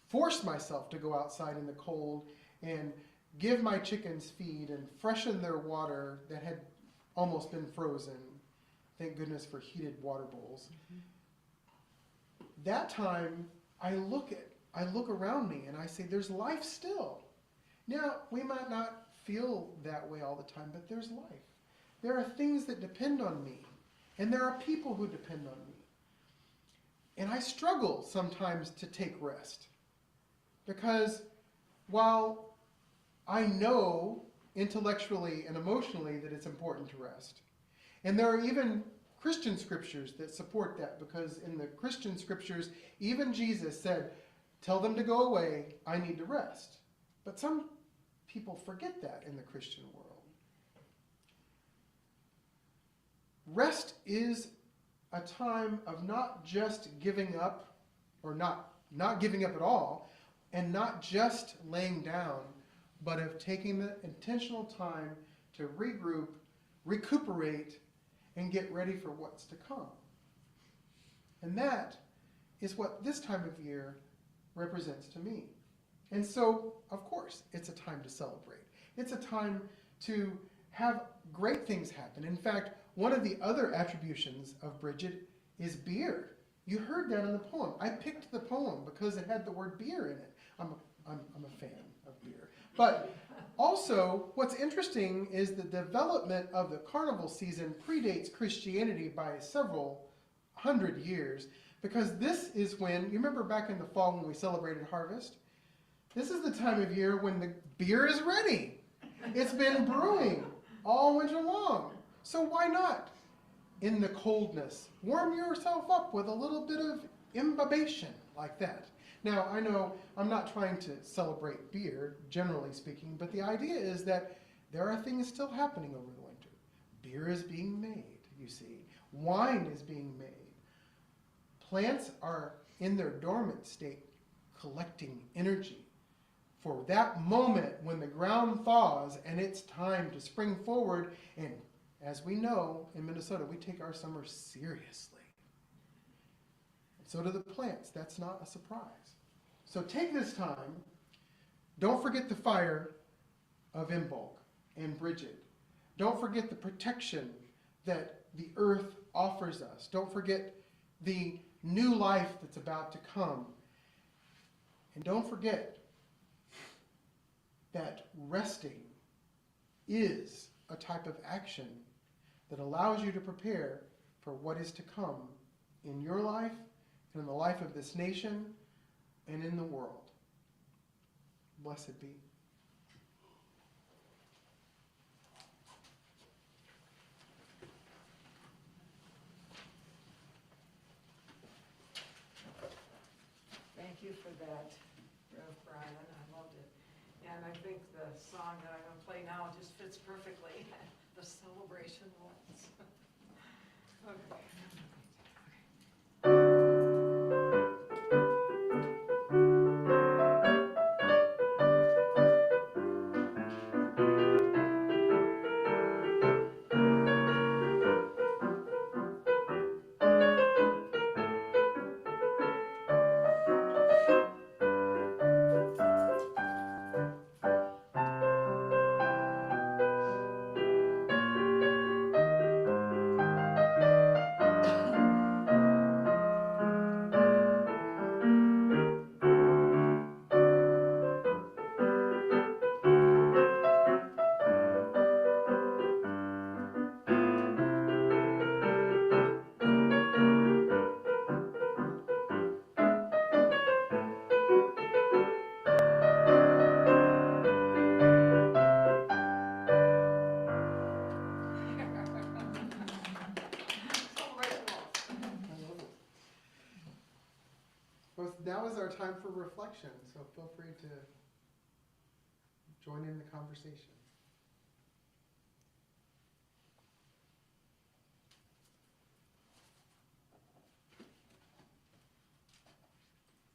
force myself to go outside in the cold and give my chickens feed and freshen their water that had almost been frozen, thank goodness for heated water bowls. That time, I look around me and I say, there's life still. Now, we might not feel that way all the time, but there's life. There are things that depend on me, and there are people who depend on me. And I struggle sometimes to take rest, because while I know intellectually and emotionally that it's important to rest, and there are even Christian scriptures that support that, because in the Christian scriptures, even Jesus said, tell them to go away, I need to rest. But some people forget that in the Christian world. Rest is a time of not just giving up, or not giving up at all, and not just laying down, but of taking the intentional time to regroup, recuperate, and get ready for what's to come. And that is what this time of year represents to me. And so, of course, it's a time to celebrate. It's a time to have great things happen. In fact, one of the other attributions of Bridget is beer. You heard that in the poem. I picked the poem because it had the word beer in it. I'm a fan of beer. But also, what's interesting is the development of the carnival season predates Christianity by several hundred years, because this is when, you remember back in the fall when we celebrated harvest? This is the time of year when the beer is ready. It's been brewing all winter long. So why not, in the coldness, warm yourself up with a little bit of imbibation like that? Now, I know I'm not trying to celebrate beer, generally speaking, but the idea is that there are things still happening over the winter. Beer is being made, you see. Wine is being made. Plants are in their dormant state collecting energy for that moment when the ground thaws and it's time to spring forward. And as we know, in Minnesota, we take our summer seriously. So do the plants. That's not a surprise. So take this time. Don't forget the fire of Imbolc and Bridget. Don't forget the protection that the earth offers us. Don't forget the new life that's about to come. And don't forget that resting is a type of action that allows you to prepare for what is to come in your life and in the life of this nation and in the world. Blessed be. Thank you for that, Rev. Bryan. I loved it. And I think the song that I'm going to play now just fits perfectly. The celebration waltz. Okay. Well, now is our time for reflection, so feel free to join in the conversation.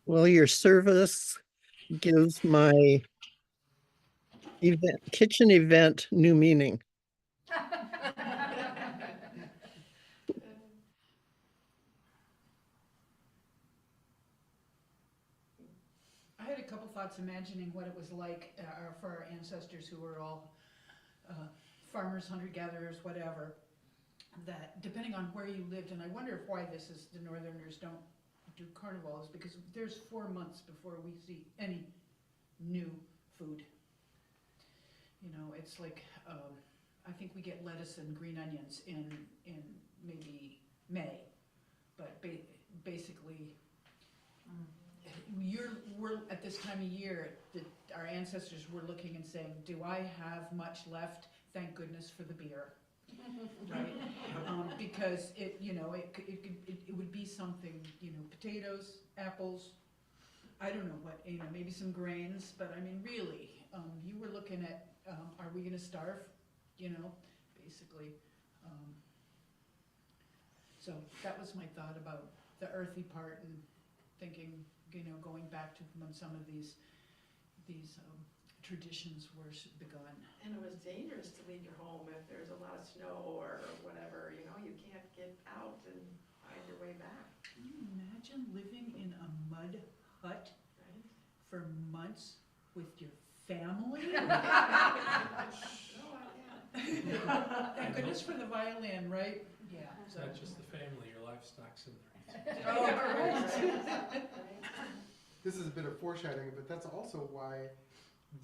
Well, your service gives my kitchen event new meaning. I had a couple thoughts imagining what it was like for our ancestors who were all farmers, hunter-gatherers, whatever, that depending on where you lived, and I wonder if why this is the Northerners don't do carnivals, because there's 4 months before we see any new food. You know, it's like, I think we get lettuce and green onions in maybe May, but basically, we're at this time of year, our ancestors were looking and saying, do I have much left? Thank goodness for the beer. Right? Because it would be something, potatoes, apples, I don't know what, maybe some grains, but I mean, really, you were looking at, are we gonna starve? Basically. So that was my thought about the earthy part and thinking, going back to when some of these traditions were begun. And it was dangerous to leave your home if there's a lot of snow or whatever, you can't get out and find your way back. Can you imagine? imagine living in a mud hut for months with your family? Thank goodness for the violin, right? Yeah. It's not just the family, your livestock's in there. This is a bit of foreshadowing, but that's also why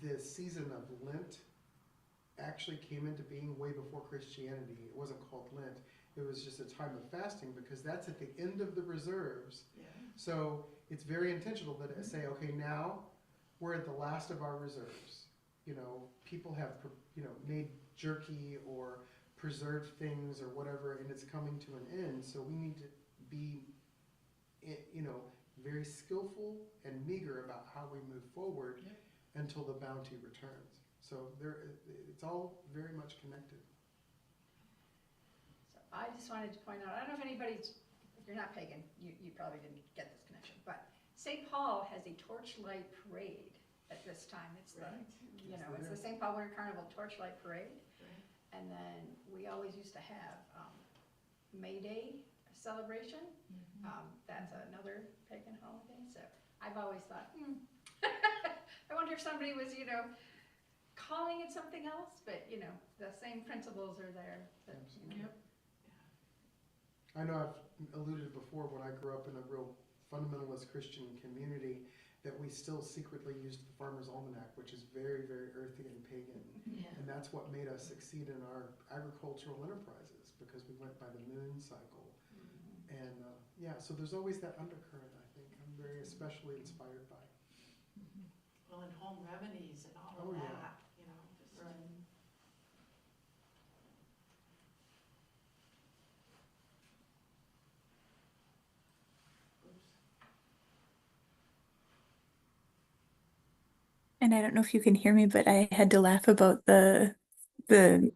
this season of Lent actually came into being way before Christianity. It wasn't called Lent. It was just a time of fasting because that's at the end of the reserves. Yeah. So it's very intentional that it say, okay, now we're at the last of our reserves. You know, people have, you know, made jerky or preserved things or whatever, and it's coming to an end. So we need to be, you know, very skillful and meager about how we move forward until the bounty returns. So it's all very much connected. So I just wanted to point out, I don't know if anybody's, if you're not pagan, you probably didn't get this connection, but St. Paul has a torchlight parade at this time. It's the, you know, it's the St. Paul Winter Carnival torchlight parade. And then we always used to have May Day celebration. That's another pagan holiday. So I've always thought, I wonder if somebody was, you know, calling it something else, but you know, the same principles are there. But, you know. I know I've alluded before when I grew up in a real fundamentalist Christian community that we still secretly used the Farmer's Almanac, which is very, very earthy and pagan. Yeah. And that's what made us succeed in our agricultural enterprises because we went by the moon cycle. And yeah, so there's always that undercurrent, I think, I'm very especially inspired by. Well, and home remedies and all of that, you know, just. And I don't know if you can hear me, but I had to laugh about the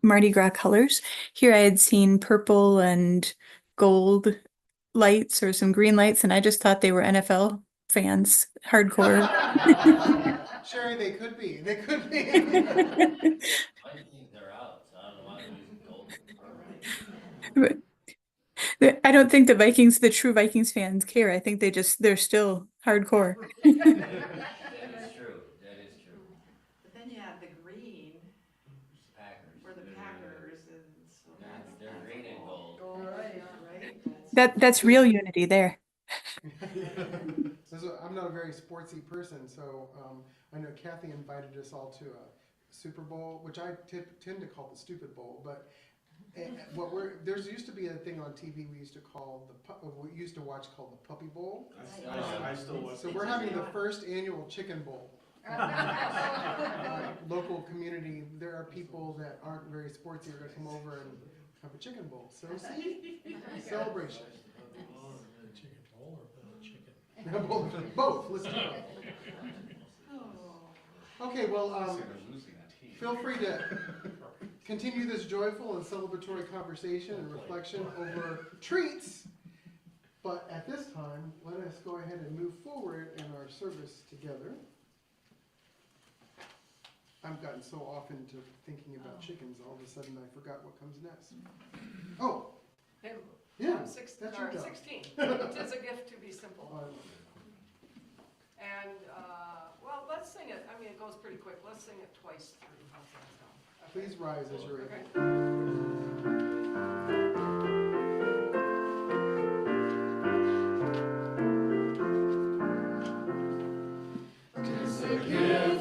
Mardi Gras colors. Here I had seen purple and gold lights or some green lights, and I just thought they were NFL fans, hardcore. Sherry, they could be. They could be. They're out, so I don't know why they're using gold. I don't think the true Vikings fans care. I think they're still hardcore. That is true. But then you have the green, Packers. for the Packers, and so They're green and gold. right? That's real unity there. I'm not a very sportsy person, so I know Kathy invited us all to a Super Bowl, which I tend to call the Stupid Bowl, but there used to be a thing on TV we used to call we used to watch called the Puppy Bowl. I still watch. So we're having the first annual Chicken Bowl. Local community, there are people that aren't very sportsy are going to come over and have a chicken bowl. So see, celebration. Chicken bowl or bowl chicken? Both. Let's do it. Okay, well, feel free to continue this joyful and celebratory conversation and reflection over treats. But at this time, let us go ahead and move forward in our service together. I've gotten so off into thinking about chickens, all of a sudden I forgot what comes next. Oh, yeah, that's your job. 16. Tis a gift to be simple. And, well, let's sing it. I mean, it goes pretty quick. Let's sing it twice through. How's that sound? Okay. Please rise as you're Okay.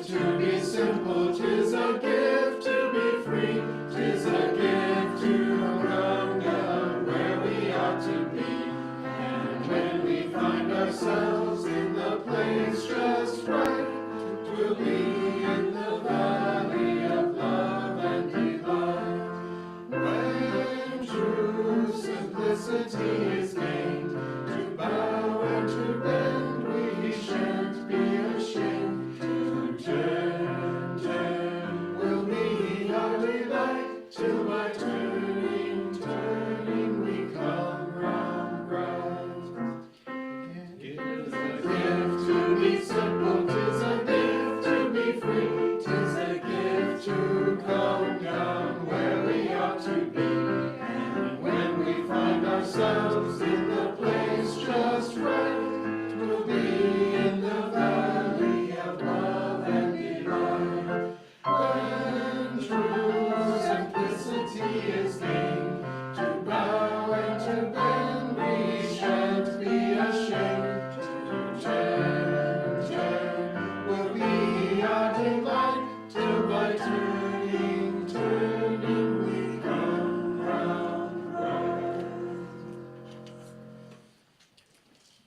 To be simple, 'tis a gift to be free, 'tis a gift to come down where we ought to be. And when we find ourselves in the place just right, we'll be in the valley of love and delight. When true simplicity is gained, to bow and to bend we shan't be ashamed. Turn, will be our delight, till by turning, we come round right. Give us a gift to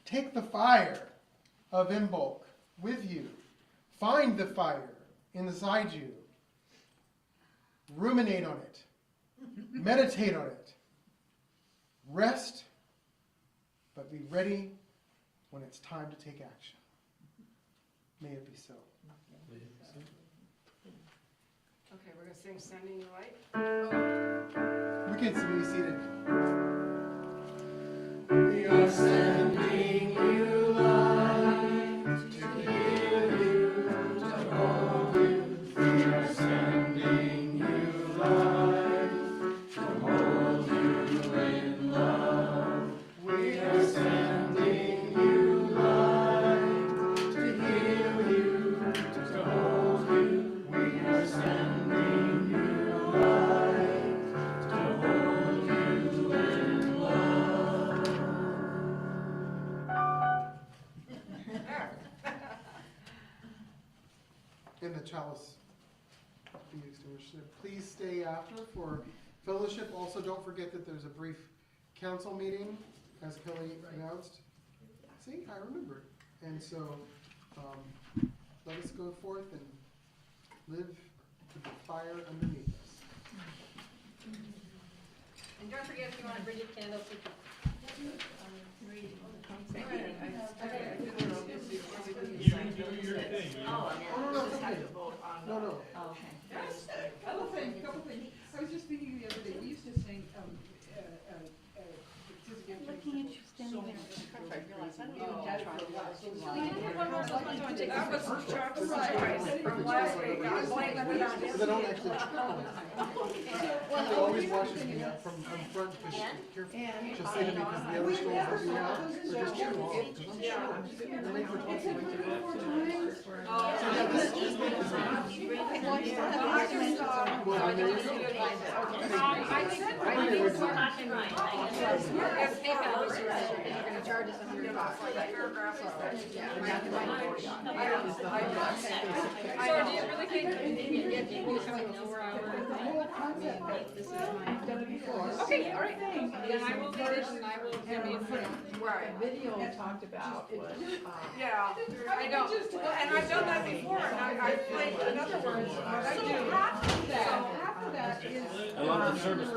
Take the fire of Imbolc with you. Find the fire inside you. Ruminate on it. Meditate on it. Rest, but be ready when it's time to take action. May it be so. Okay, we're gonna sing Sending the Light. We can be seated. We are sending you light to heal you, to hold you. We are sending you light to hold you in love. We are sending you light to heal you, to hold you. We are sending you light to hold you in love. In the chalice be extinguished. Please stay after for fellowship. Also, don't forget that there's a brief council meeting, as Kelly announced. See, I remembered. And so, let us go forth and live to the fire underneath us. And don't forget, if you want to bring your candles, you can. You can do your thing. No, no. Couple things. I was just thinking the other day, we used to sing, Looking at you standing there. Perfect, realize I don't Oh. even have it for a while, so it's We did have one more, so I'm going to take That this was one. chocolate Surprise from last week. I was blaming it on Because I don't actually She always watches me from front because she'll say to me, because the other stores that we have, they're just too long. Because I'm sure. They're made for 20 minutes. So yeah, this is well, then there you go. I think we're not in line. It's taken a loser, and you're gonna charge us $100. Yeah, we're not in line. So do you really think you come in 4 hours? This is my. Okay, all right. Then I will do this and I will give you. Right, video talked about was, Yeah, I know, and I've done that before, and I played, in other words, what I do. half of that is. I love the service.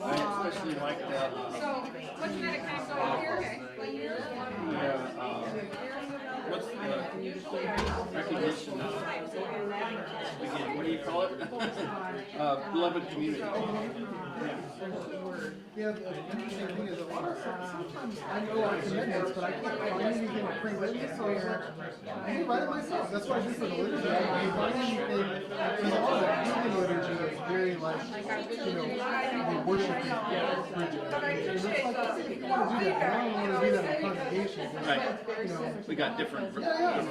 I especially like that. So, what's that account go here? What's the recognition of, again, what do you call it? Beloved community. Yeah, the interesting thing is a lot of sometimes I know our commitments, but I can't find anything to pre-witness, so I can write it myself. That's what I do for the liturgy. I can't find anything, because all the heathen liturgy is very like, they worship you. And it's like, I think people want to do that, but I don't want to do that in a congregation. Right. We got different. Yeah.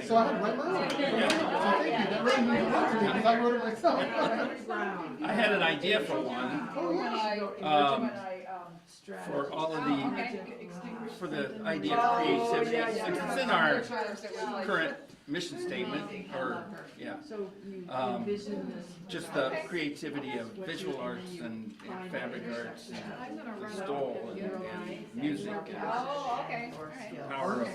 So I had to write my own. So thank you, that really means a lot to me, because I wrote it myself. I had an idea for one. Oh, yeah. For all of the, for the idea of creativity, it's in our current mission statement, or, yeah. So you envision this. Just the creativity of visual arts and fabric arts and stole and music and Oh, okay, all right. power of.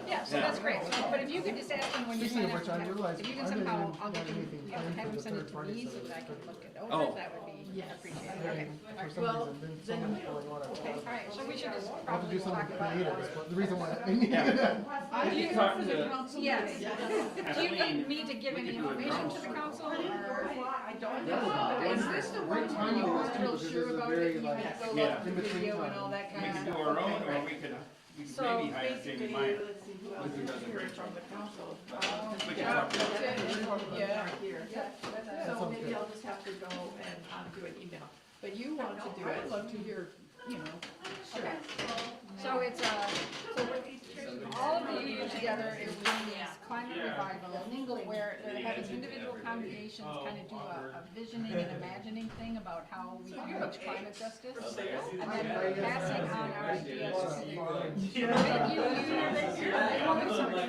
Yeah, so that's great. So, but if you could just ask them when you Speaking sign of up, which, I realized if you I can didn't somehow, even I'll get have them, anything have planned them for the send it third to party me so service. that I can look it Oh. over, that would be appreciated. Okay, For some reason, been so much going on. all right, so we should just I'll have to probably do something talk about creative, that. but the reason why I need If you talk to Yes. Do you need me to give any information to the council, or? I don't Is this the right time you was too, because this is a very like, Yeah. in between Video and all time. that We kind of can do stuff? our own, or we could So maybe hire basically, Jamie Meyer. let's see who else Who is does a here great from job. the council. We can talk to Yeah. Here. That So sounds maybe good. I'll just have to go and do an email. But you want to do it. I'd love to hear, you know. Okay. So it's so all of you together is doing this climate revival, where they're having individual congregations kind of do a visioning and imagining thing about how we can reach climate justice. And then we're passing on our ideas to the. They always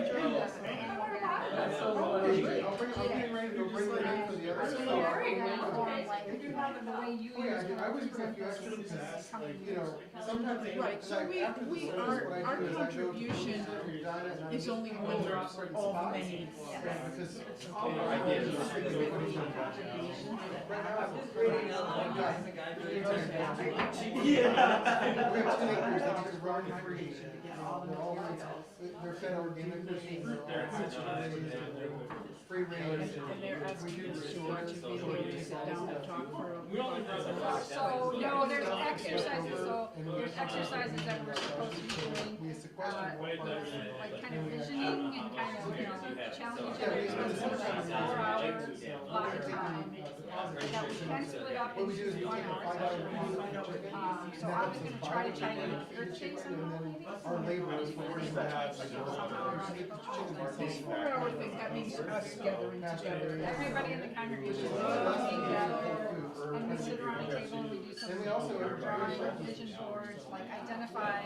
during the annual gathering. Okay, great. I'll get ready to go bring them in for the other So stuff. you're in that form, like, if you have the way you Oh, yeah, use I always put a present few this, extra this because, is coming. you know, sometimes. Right, so like, after the we, service, what I our do is I go to contribution Regina and I is just only put one them in of certain all spots. many. Yeah, because. All I our did. Right now, we have 2 acres that just run free. They're all, they're fed organically. Free range. And they're asking us to be able to sit down and talk for a. So, no, there's exercises, so there's exercises that we're supposed to be doing, We sequester more parts. like kind of visioning and kind of, you know, challenge each Yeah, other. we spend It's some like time. 4 hours, lot of time. That we can split up What we do is into we take a 5 hour chicken. so I was gonna try to tie in Earth Day somehow, maybe? Our laborers will bring that. Somehow, This 4-hour thing, that means us gathering together. everybody in the congregation, we gather, and we sit around a table and we do some And we also. drawing, vision boards, like identify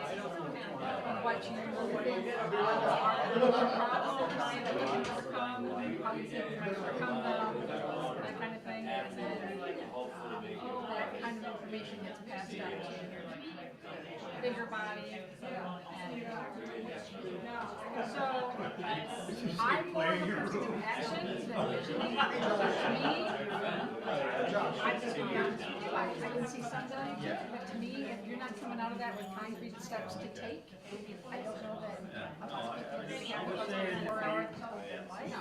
what you, problems that we can overcome, how you think we might overcome them, that kind of thing, and then, that kind of information gets passed out to your bigger body, and, so, I'm more of a person of action than visioning. To me, I just want to be honest with you, I can see some value to it, but to me, if you're not coming out of that with concrete steps to take, I don't know that, I'm not speaking for any of us, 4 hours, life.